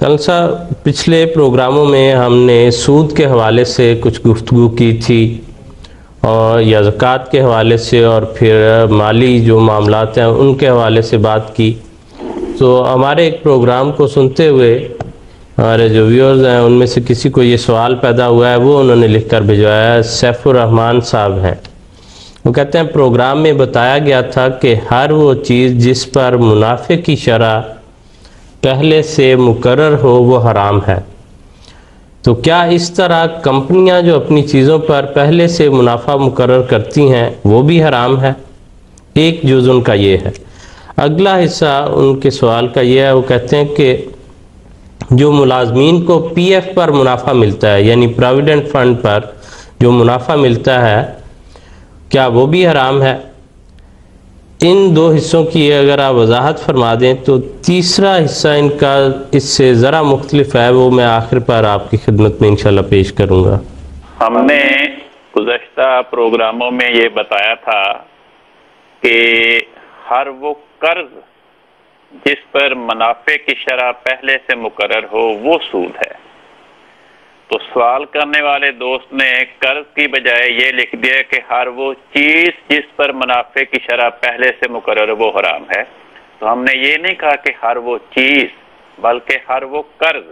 کل سا پچھلے پروگراموں میں ہم نے سود کے حوالے سے کچھ گفتگو کی تھی اور یا زکوٰۃ کے حوالے سے اور پھر مالی جو معاملات ہیں ان کے حوالے سے بات کی. تو ہمارے ایک پروگرام کو سنتے ہوئے ہمارے جو ویورز ہیں ان میں سے کسی کو یہ سوال پیدا ہوا ہے، وہ انہوں نے لکھ کر بھجوایا ہے. سیف الرحمان صاحب ہیں، وہ کہتے ہیں پروگرام میں بتایا گیا تھا کہ ہر وہ چیز جس پر منافع کی شرح پہلے سے مقرر ہو وہ حرام ہے. تو کیا اس طرح کمپنیاں جو اپنی چیزوں پر پہلے سے منافع مقرر کرتی ہیں وہ بھی حرام ہے؟ ایک جز ان کا یہ ہے. اگلا حصہ ان کے سوال کا یہ ہے، وہ کہتے ہیں کہ جو ملازمین کو پی ایف پر منافع ملتا ہے، یعنی پراویڈنٹ فنڈ پر جو منافع ملتا ہے، کیا وہ بھی حرام ہے؟ ان دو حصوں کی اگر آپ وضاحت فرما دیں تو تیسرا حصہ ان کا اس سے ذرا مختلف ہے، وہ میں آخر پر آپ کی خدمت میں انشاءاللہ پیش کروں گا. ہم نے گزشتہ پروگراموں میں یہ بتایا تھا کہ ہر وہ قرض جس پر منافع کی شرح پہلے سے مقرر ہو وہ سود ہے. تو سوال کرنے والے دوست نے قرض کی بجائے یہ لکھ دیا کہ ہر وہ چیز جس پر منافع کی شرح پہلے سے مقرر وہ حرام ہے. تو ہم نے یہ نہیں کہا کہ ہر وہ چیز، بلکہ ہر وہ قرض.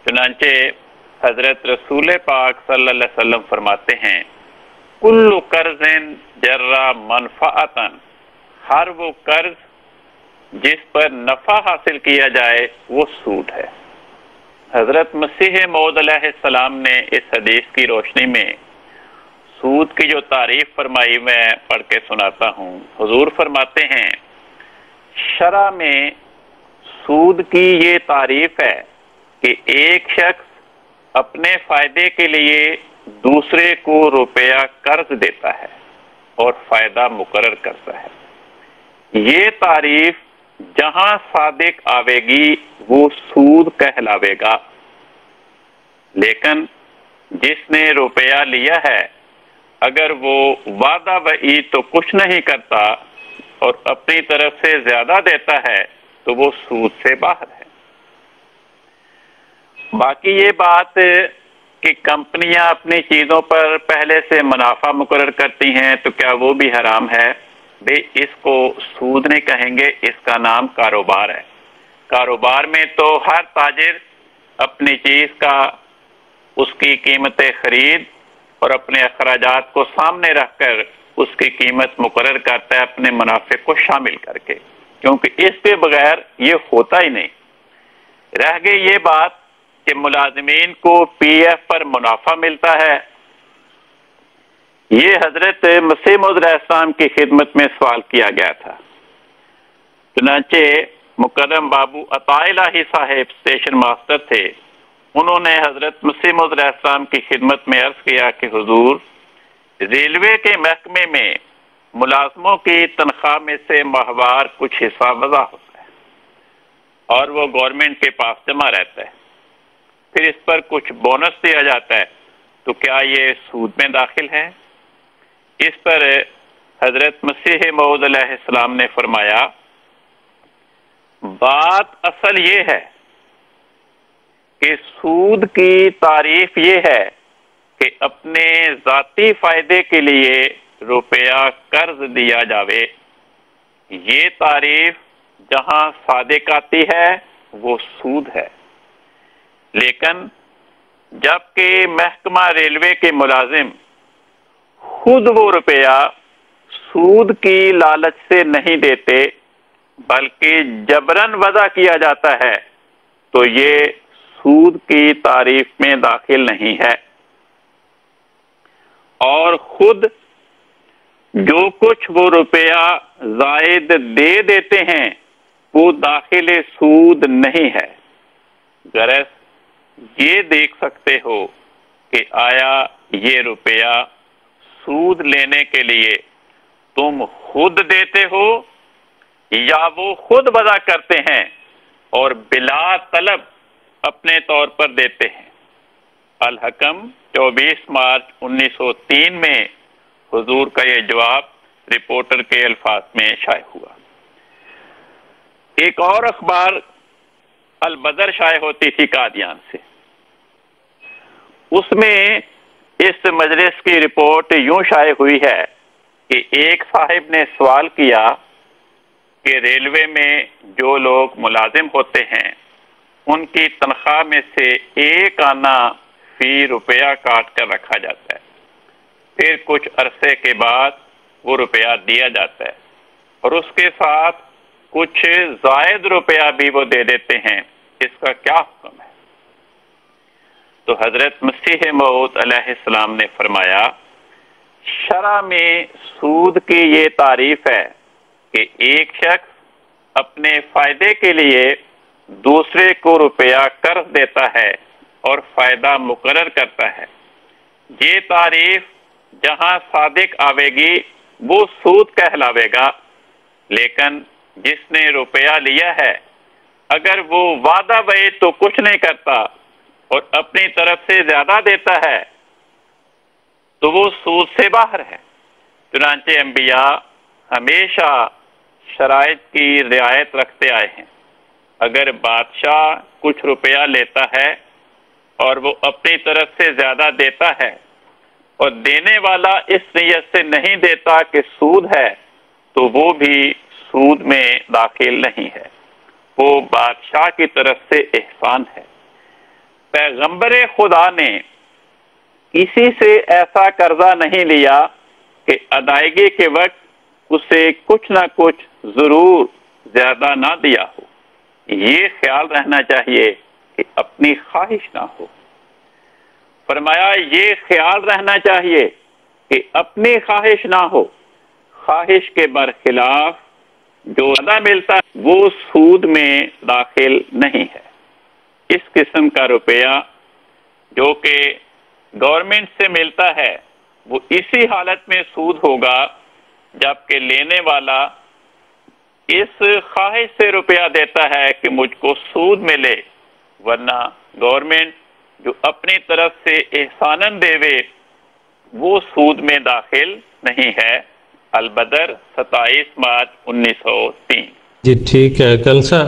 چنانچہ حضرت رسول پاک صلی اللہ علیہ وسلم فرماتے ہیں کل قرض جرا منفعتن، ہر وہ قرض جس پر نفع حاصل کیا جائے وہ سود ہے. حضرت مسیح موعود علیہ السلام نے اس حدیث کی روشنی میں سود کی جو تعریف فرمائی میں پڑھ کے سناتا ہوں. حضور فرماتے ہیں شرع میں سود کی یہ تعریف ہے کہ ایک شخص اپنے فائدے کے لیے دوسرے کو روپیہ قرض دیتا ہے اور فائدہ مقرر کرتا ہے. یہ تعریف جہاں صادق آوے گی وہ سود کہلاوے گا. لیکن جس نے روپیہ لیا ہے اگر وہ وعدہ وعید تو کچھ نہیں کرتا اور اپنی طرف سے زیادہ دیتا ہے تو وہ سود سے باہر ہے. باقی یہ بات کہ کمپنیاں اپنی چیزوں پر پہلے سے منافع مقرر کرتی ہیں تو کیا وہ بھی حرام ہے؟ بھئی اس کو سود نہیں کہیں گے، اس کا نام کاروبار ہے. کاروبار میں تو ہر تاجر اپنی چیز کا اس کی قیمت خرید اور اپنے اخراجات کو سامنے رکھ کر اس کی قیمت مقرر کرتا ہے اپنے منافع کو شامل کر کے، کیونکہ اس کے بغیر یہ ہوتا ہی نہیں. رہ گئی یہ بات کہ ملازمین کو پی ایف پر منافع ملتا ہے. یہ حضرت مسیح موعود علیہ السلام کی خدمت میں سوال کیا گیا تھا. چنانچہ مکرم بابو عطا الہی صاحب اسٹیشن ماسٹر تھے، انہوں نے حضرت مسیح موعود علیہ السلام کی خدمت میں عرض کیا کہ حضور، ریلوے کے محکمے میں ملازموں کی تنخواہ میں سے ماہوار کچھ حصہ وضع ہوتا ہے اور وہ گورنمنٹ کے پاس جمع رہتا ہے، پھر اس پر کچھ بونس دیا جاتا ہے، تو کیا یہ سود میں داخل ہے؟ اس پر حضرت مسیح موعود علیہ السلام نے فرمایا بات اصل یہ ہے کہ سود کی تعریف یہ ہے کہ اپنے ذاتی فائدے کے لیے روپیہ قرض دیا جاوے. یہ تعریف جہاں صادق آتی ہے وہ سود ہے. لیکن جبکہ محکمہ ریلوے کے ملازم خود وہ روپیہ سود کی لالچ سے نہیں دیتے بلکہ جبراً وضع کیا جاتا ہے تو یہ سود کی تعریف میں داخل نہیں ہے. اور خود جو کچھ وہ روپیہ زائد دے دیتے ہیں وہ داخل سود نہیں ہے. غرض یہ دیکھ سکتے ہو کہ آیا یہ روپیہ سود لینے کے لیے تم خود دیتے ہو یا وہ خود وضع کرتے ہیں اور بلا طلب اپنے طور پر دیتے ہیں. الحکم 24 مارچ 1903 میں حضور کا یہ جواب رپورٹر کے الفاظ میں شائع ہوا. ایک اور اخبار البدر شائع ہوتی تھی قادیان سے، اس میں اس مجلس کی رپورٹ یوں شائع ہوئی ہے کہ ایک صاحب نے سوال کیا کہ ریلوے میں جو لوگ ملازم ہوتے ہیں ان کی تنخواہ میں سے 1 آنا فی روپیہ کاٹ کر رکھا جاتا ہے، پھر کچھ عرصے کے بعد وہ روپیہ دیا جاتا ہے اور اس کے ساتھ کچھ زائد روپیہ بھی وہ دے دیتے ہیں، اس کا کیا حکم ہے؟ تو حضرت مسیح موعود علیہ السلام نے فرمایا شرع میں سود کی یہ تعریف ہے کہ ایک شخص اپنے فائدے کے لیے دوسرے کو روپیہ قرض دیتا ہے اور فائدہ مقرر کرتا ہے۔ یہ تعریف جہاں صادق آوے گی وہ سود کہلاوے گا، لیکن جس نے روپیہ لیا ہے اگر وہ وعدہ بے تو کچھ نہیں کرتا اور اپنی طرف سے زیادہ دیتا ہے تو وہ سود سے باہر ہے۔ چنانچہ انبیاء ہمیشہ شرائط کی رعایت رکھتے آئے ہیں۔ اگر بادشاہ کچھ روپیہ لیتا ہے اور وہ اپنی طرف سے زیادہ دیتا ہے اور دینے والا اس نیت سے نہیں دیتا کہ سود ہے تو وہ بھی سود میں داخل نہیں ہے، وہ بادشاہ کی طرف سے احسان ہے۔ پیغمبر خدا نے کسی سے ایسا قرضہ نہیں لیا کہ ادائیگی کے وقت اسے کچھ نہ کچھ ضرور زیادہ نہ دیا ہو۔ یہ خیال رہنا چاہیے کہ اپنی خواہش نہ ہو۔ فرمایا یہ خیال رہنا چاہیے کہ اپنی خواہش نہ ہو، خواہش کے برخلاف جو ادا ملتا ہے وہ سود میں داخل نہیں ہے۔ اس قسم کا روپیہ جو کہ گورنمنٹ سے ملتا ہے وہ اسی حالت میں سود ہوگا جبکہ لینے والا اس خواہش سے روپیہ دیتا ہے کہ مجھ کو سود ملے، ورنہ گورنمنٹ جو اپنی طرف سے احساناً دیوے وہ سود میں داخل نہیں ہے۔ البدر 27 مارچ 1903۔ جی ٹھیک ہے، کل سا